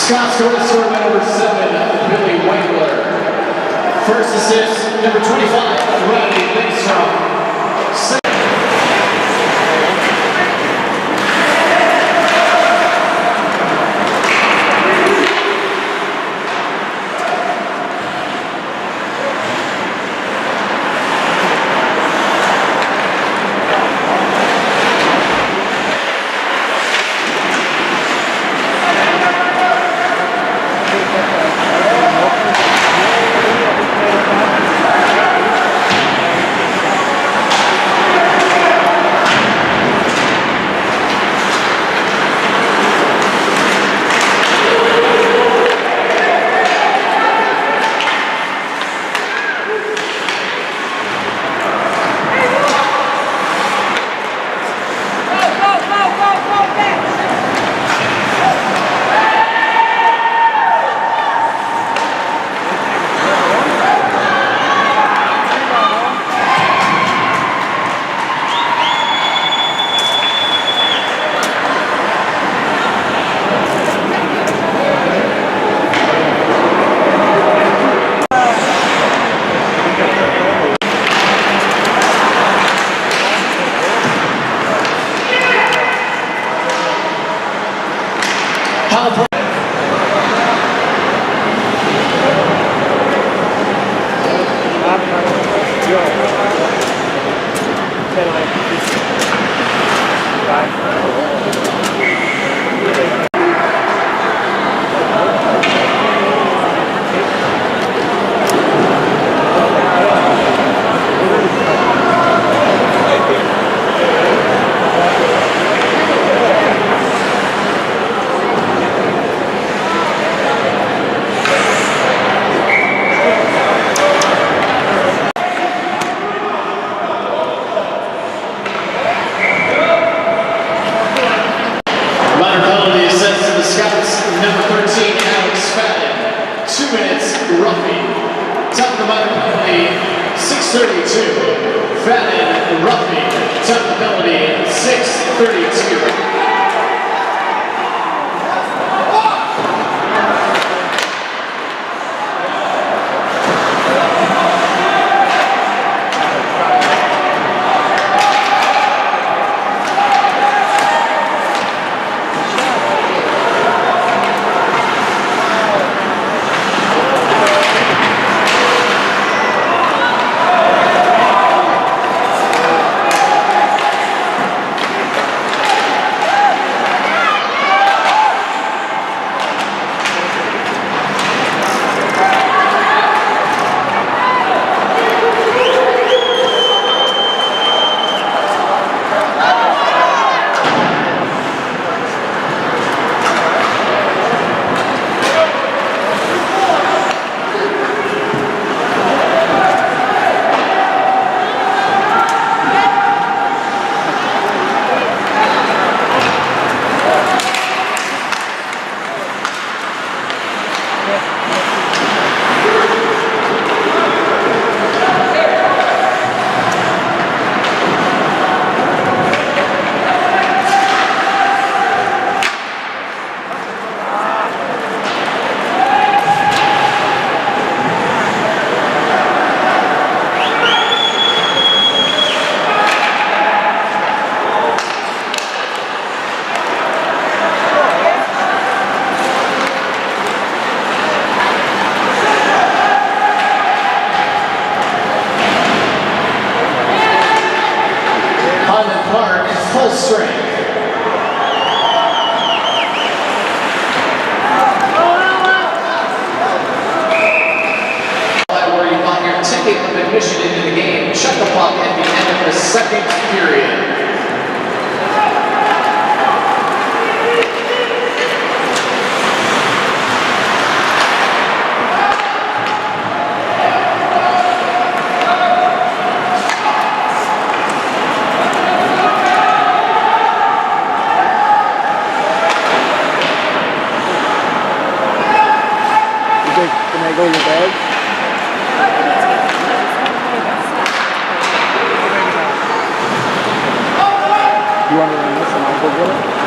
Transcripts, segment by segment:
Scott Scored scored by number 7, Billy Wengler. First assist, number 25, Riley Lindstrom. You want to run this and I'll go get it?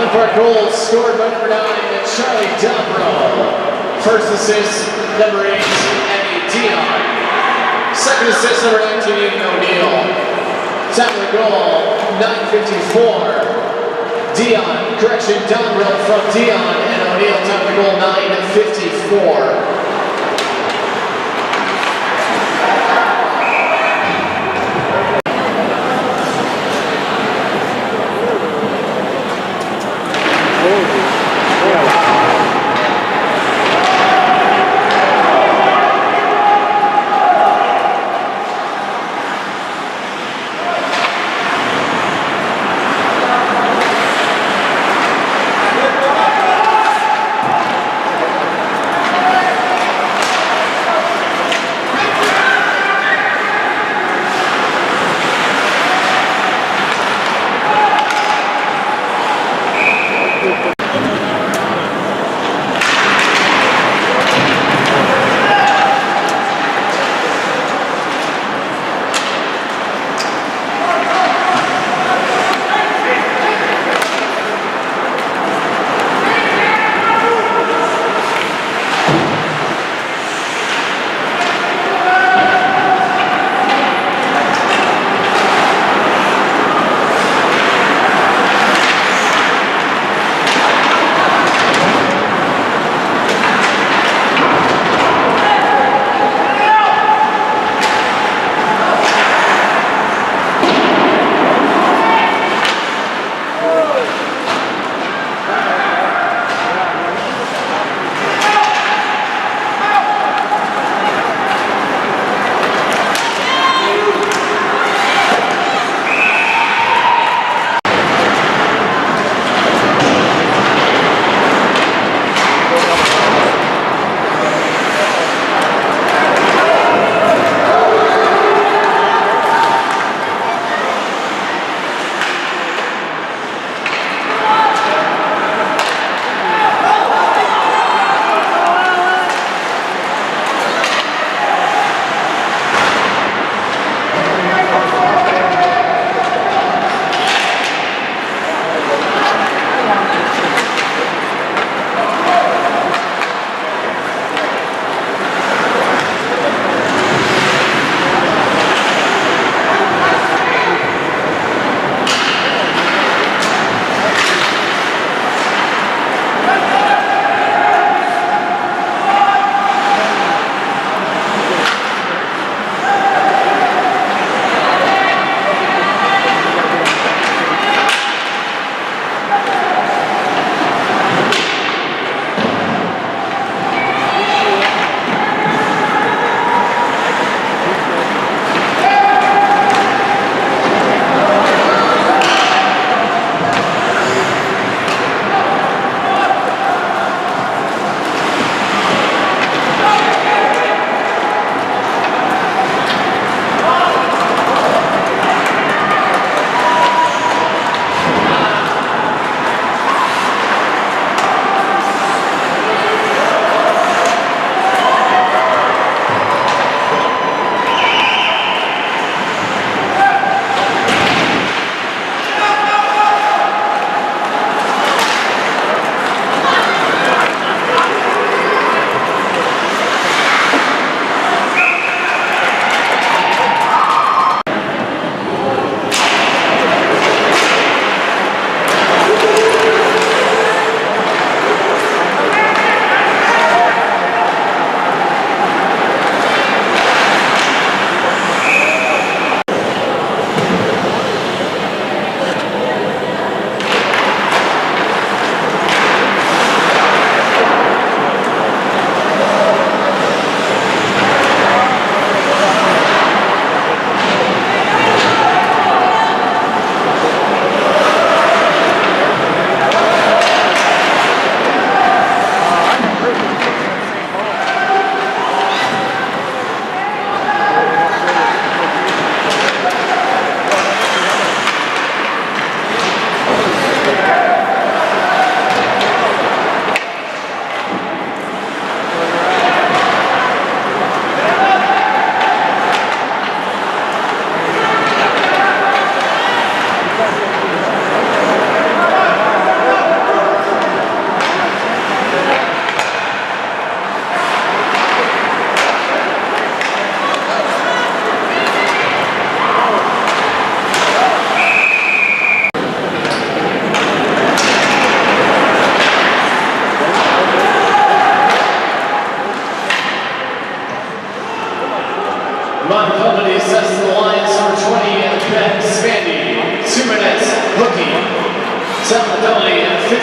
Highland Park goal scored by number 9, Charlie Dobro. First assist, number 8, Eddie Dion. Second assist, number 19, Ian O'Neill. Time of the goal, 9:54. Dion, correction, Dobro from Dion, and O'Neill, time of the goal, 9:54.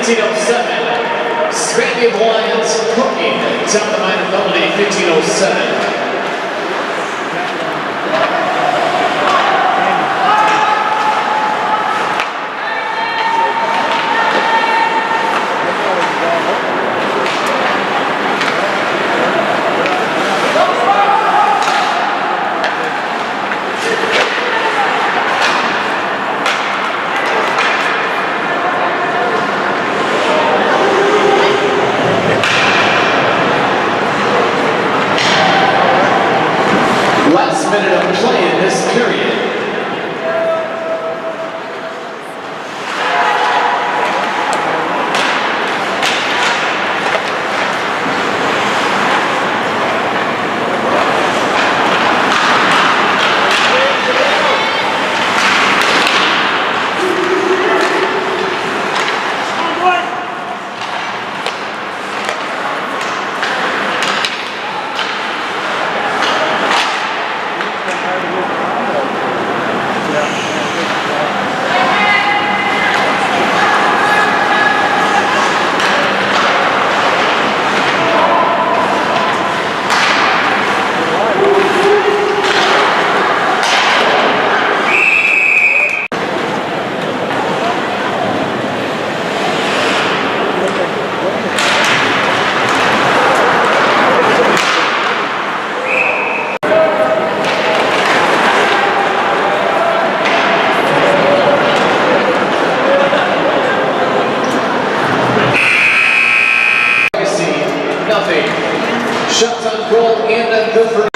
1507. Spaniard Lions Cooking, top of minor penalty, 1507. Last minute of play in this period. Nothing. Shots on goal and good for.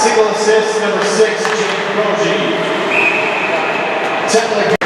Single assist, number 6, Jake Roji. Tackling.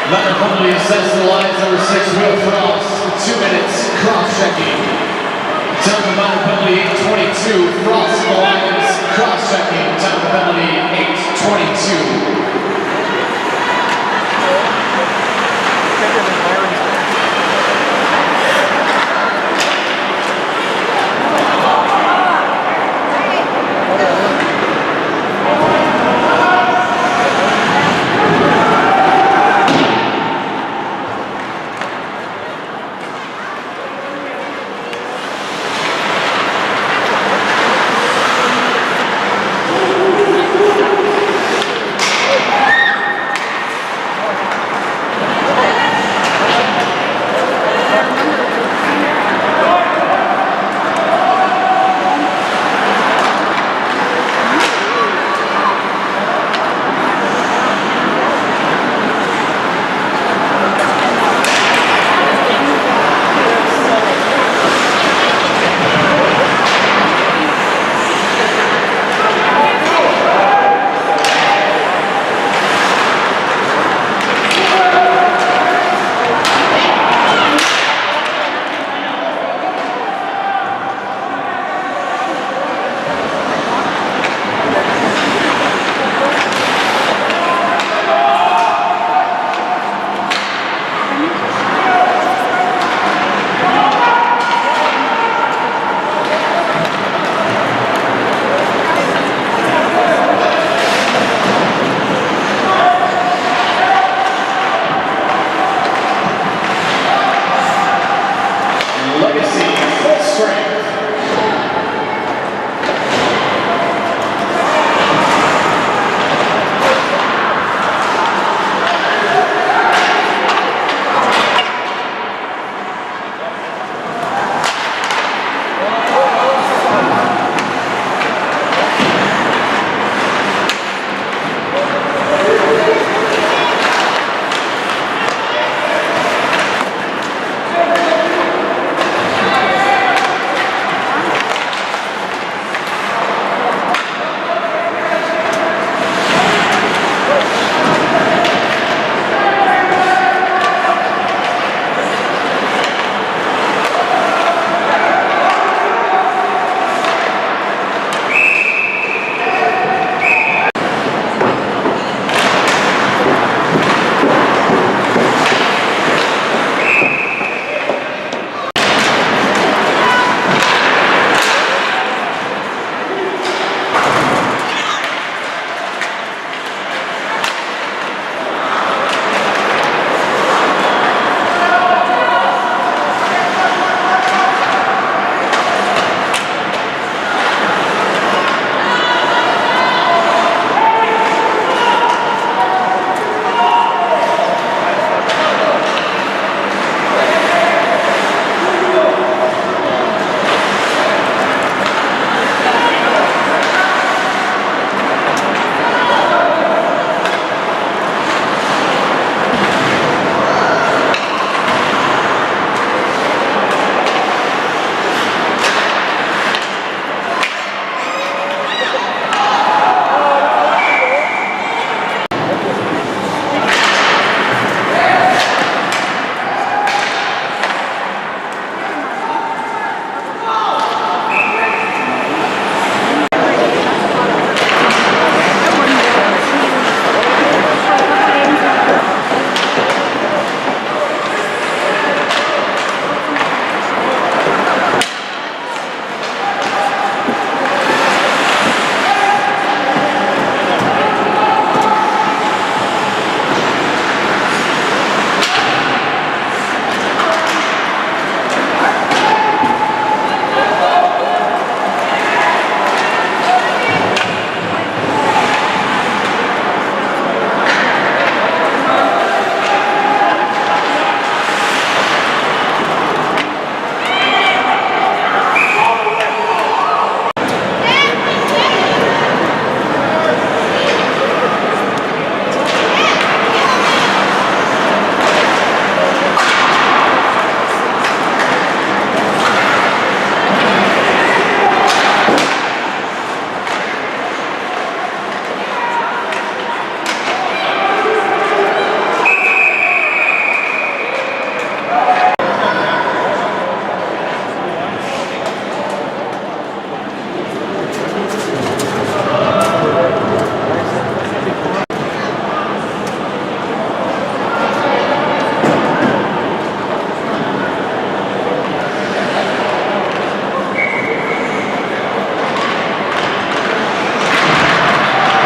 Leonard Huntley sets the lines, number 6, Will Frost, 2 minutes, cross-checking. Time of minor penalty, 8:22, Frost in the lines, cross-checking. Time of penalty, 8:22.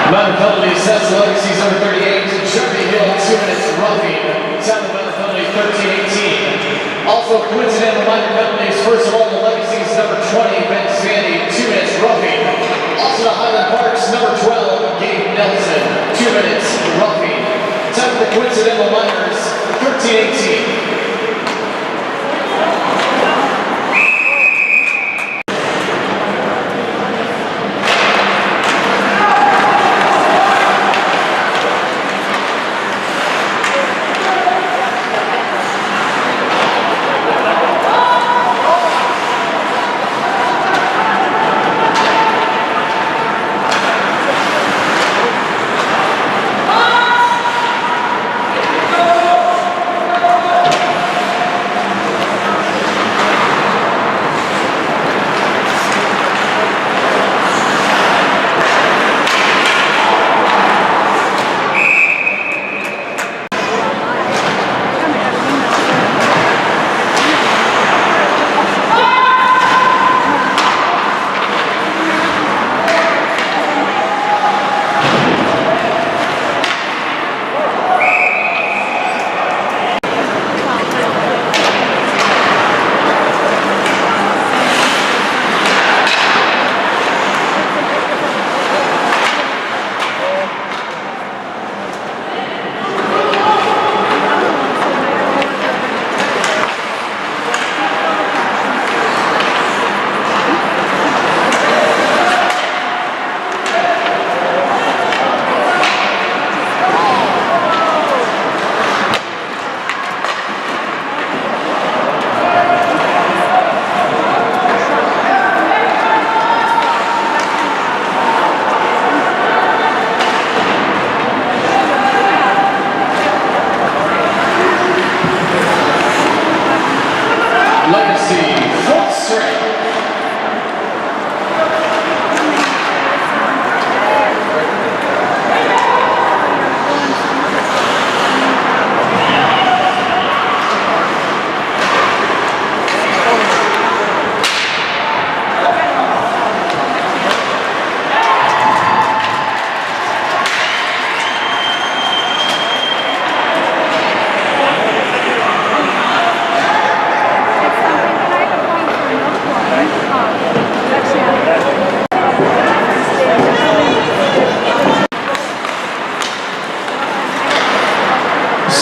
Mountain penalties, that's Legacy's number 38, Jeremy Hill, 2 minutes roughing. Time of mountain penalty, 13-18. Also coincidental minor penalties, first of all, the Legacy's number 20, Ben Sandy, 2 minutes roughing. Also the Highland Park's number 12, Gabe Nelson, 2 minutes roughing. Time of the coincidental minors, 13-18.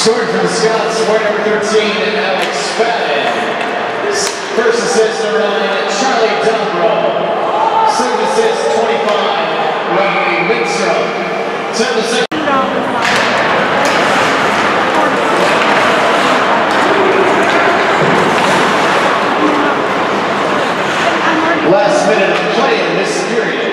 Scored for the Scots, point number 13, Alex Spadden. First assist, number 9, Charlie Dumbro. Second assist, 25, Riley Lindstrom. Second assist. Last minute of play in this period.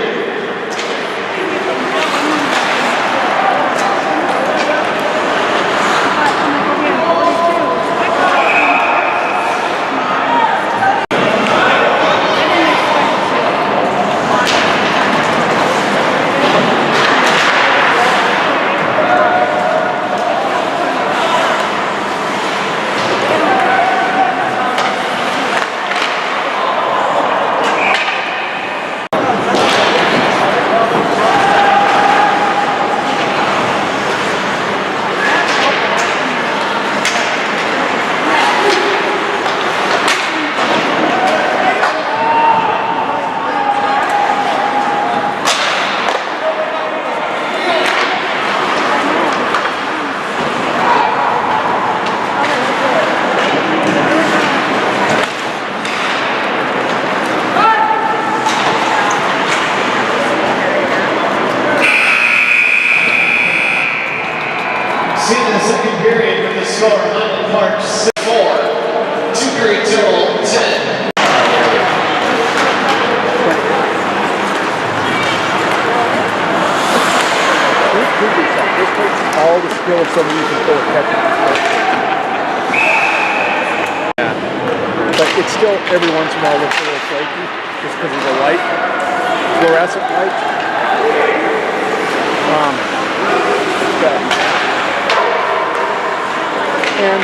See in the second period with the score, Highland Park 6-4. 2-period total, 10. This takes all the skill of somebody who can throw a catch. But it's still, every once in a while, looks a little flaky just because of the light, fluorescent light. And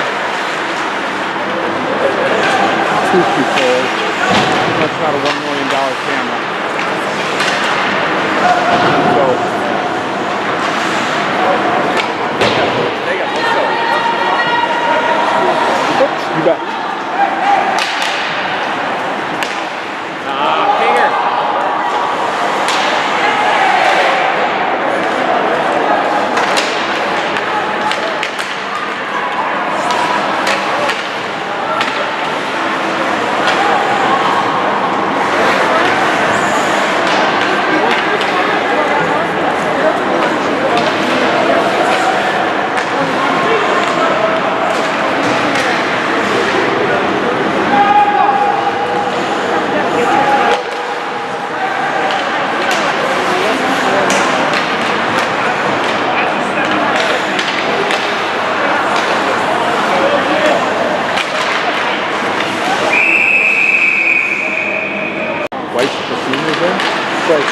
tooth controls. That's not a $1 million camera. So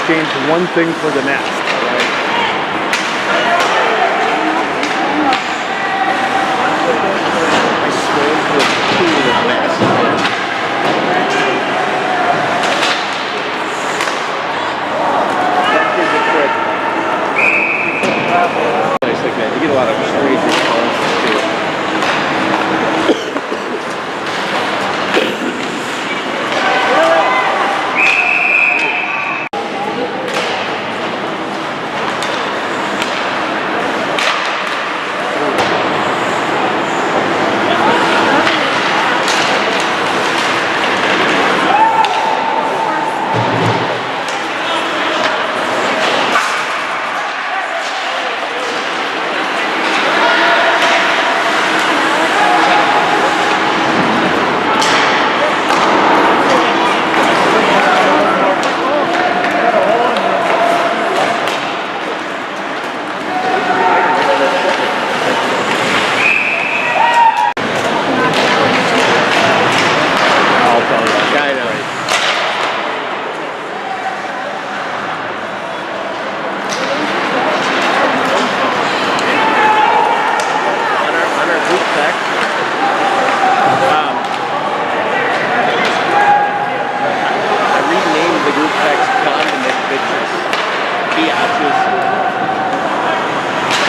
exchange one thing for the next. I suppose the pool of next. That is a quick. Nice like that. You get a lot of strange responses too.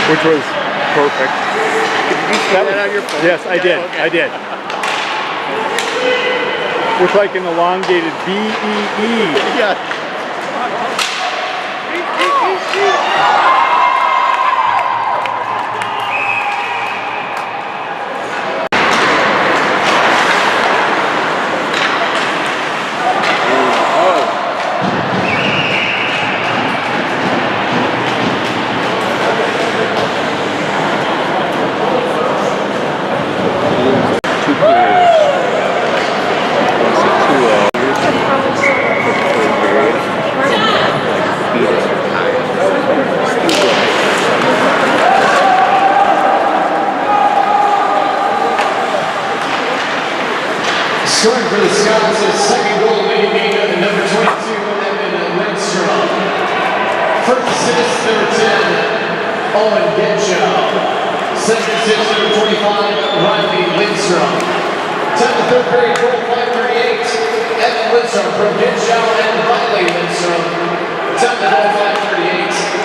Which was perfect. Did you see that on your phone? Yes, I did. Okay. I did. With like an elongated B-E-E. Yeah. Scoring for the Scouts, his second goal leading game of number 22, Evan Lindstrom. First assist, number 10, Owen Genshaw. Second assist, number 25, Riley Lindstrom. Time the third period, goal 5:38. Evan Lindstrom from Genshaw and Riley Lindstrom. Time the goal 5:38.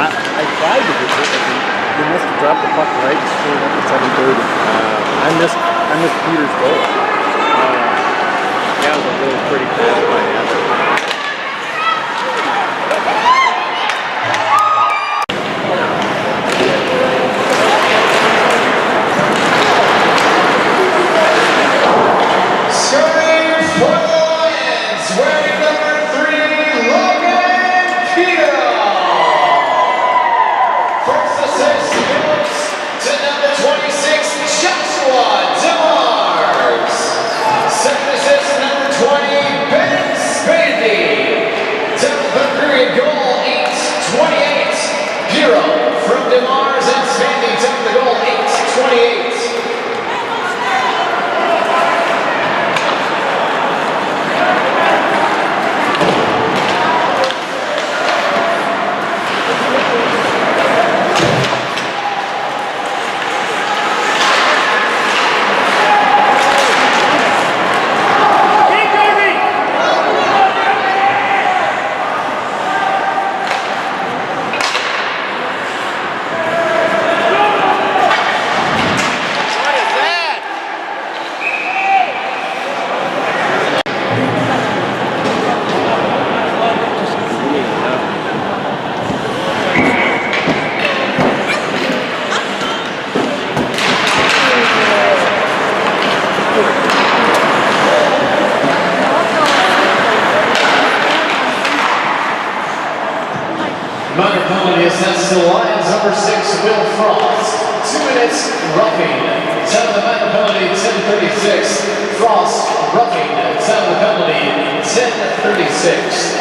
I tried to get it. They must have dropped the puck right straight up at 7:30. I missed Peter's goal. That was a little pretty pass by Evan. Scoring for the Lions, wearing number 3, Logan Keto. First assist goes to number 26, Joshua DeMars. Second assist, number 20, Ben Spandy. Down the third period, goal 8:28. Bureau from DeMars and Spandy down the goal 8:28. Minor penalty assessed to Lions number 6, Will Frost. 2 minutes, roughing. Time of the minor penalty, 10:36. Frost, roughing. Time of the penalty, 10:36.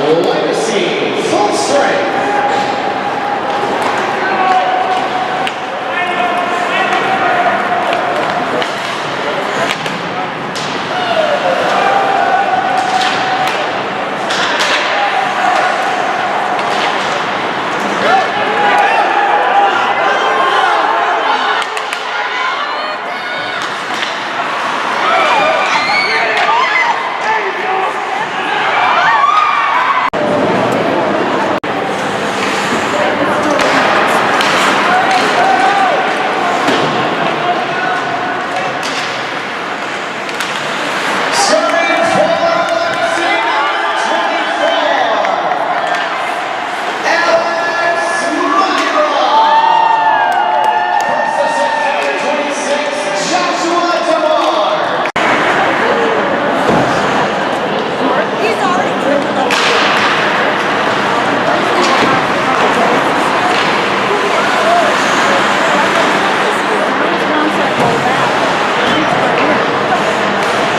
Legacy, full strength.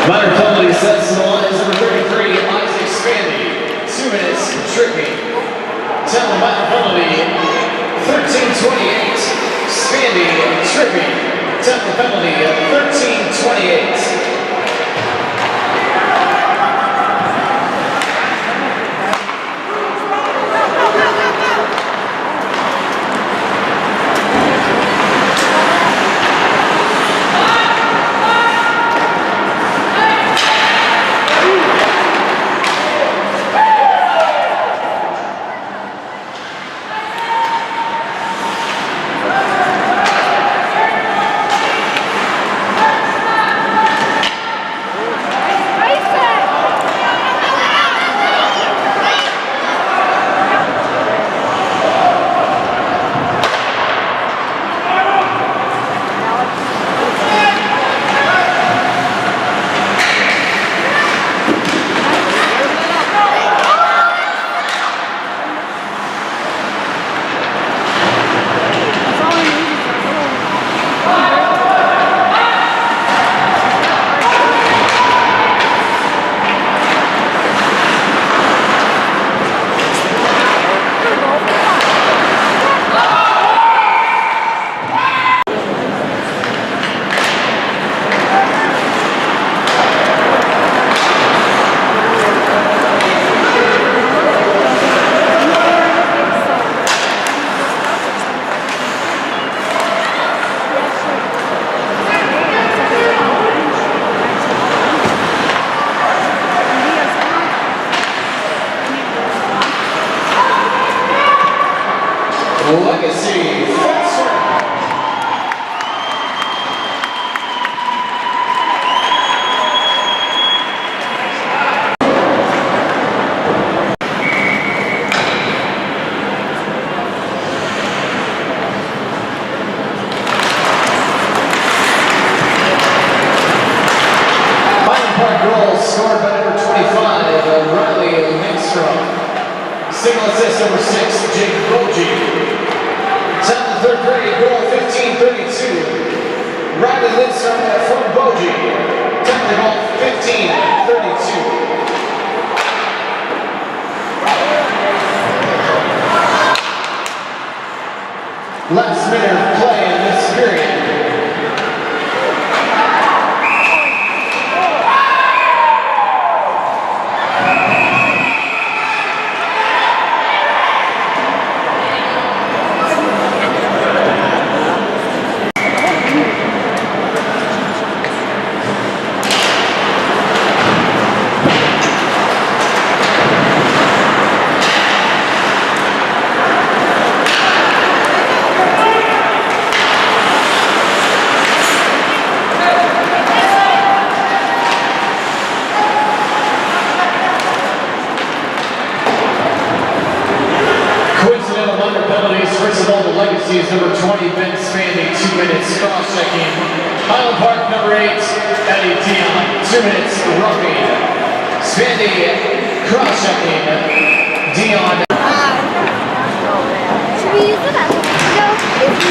Minor penalty sets to the Lions number 33, Isaac Spandy. 2 minutes, tripping. Tell the minor penalty, 13:28. Spandy, tripping. Tell the penalty, 13:28. Legacy, full strength. Final Park goal scored by number 25, Riley Lindstrom. Signal assist number 6, Jake Boji. 10th and 3rd grade, goal 15. Riley Lindstrom from Boji. Technical 15-32. Last minute of play in this period. Coincidental vulnerabilities, first of all, the legacy is number 20, Ben Spandy, 2 minutes, cross-checking. Highland Park, number 8, Eddie Dion, 2 minutes, roughing. Spandy, cross-checking. Dion. Should we use the bathroom? No.